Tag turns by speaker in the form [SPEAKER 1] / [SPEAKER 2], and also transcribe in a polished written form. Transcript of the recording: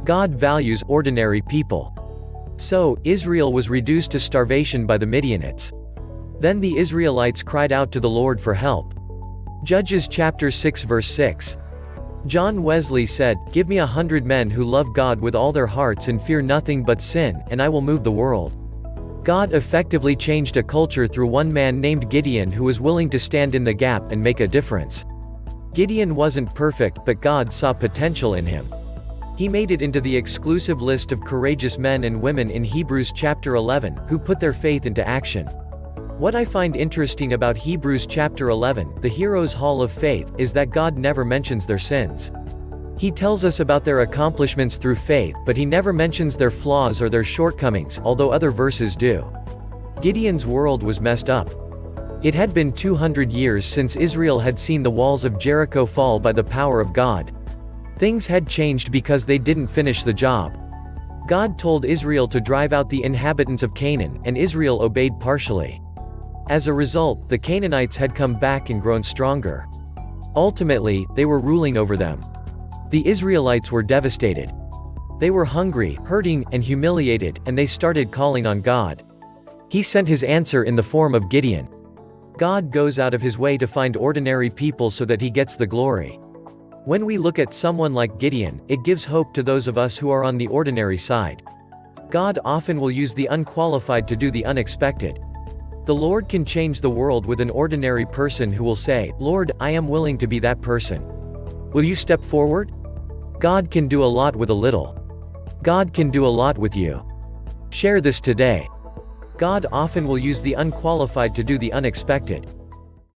[SPEAKER 1] God values ordinary people. So, Israel was reduced to starvation by the Midianites. Then the Israelites cried out to the Lord for help. Judges chapter 6 verse 6. John Wesley said, "Give me 100 men who love God with all their hearts and fear nothing but sin, and I will move the world." God effectively changed a culture through one man named Gideon who was willing to stand in the gap and make a difference. Gideon wasn't perfect, but God saw potential in him. He made it into the exclusive list of courageous men and women in Hebrews chapter 11, who put their faith into action. What I find interesting about Hebrews chapter 11, the Heroes' Hall of Faith, is that God never mentions their sins. He tells us about their accomplishments through faith, but he never mentions their flaws or their shortcomings, although other verses do. Gideon's world was messed up. It had been 200 years since Israel had seen the walls of Jericho fall by the power of God. Things had changed because they didn't finish the job. God told Israel to drive out the inhabitants of Canaan, and Israel obeyed partially. As a result, the Canaanites had come back and grown stronger. Ultimately, they were ruling over them. The Israelites were devastated. They were hungry, hurting, and humiliated, and they started calling on God. He sent his answer in the form of Gideon. God goes out of his way to find ordinary people so that he gets the glory. When we look at someone like Gideon, it gives hope to those of us who are on the ordinary side. God often will use the unqualified to do the unexpected. The Lord can change the world with an ordinary person who will say, "Lord, I am willing to be that person. Will you step forward?" God can do a lot with a little. God can do a lot with you. Share this today. God often will use the unqualified to do the unexpected.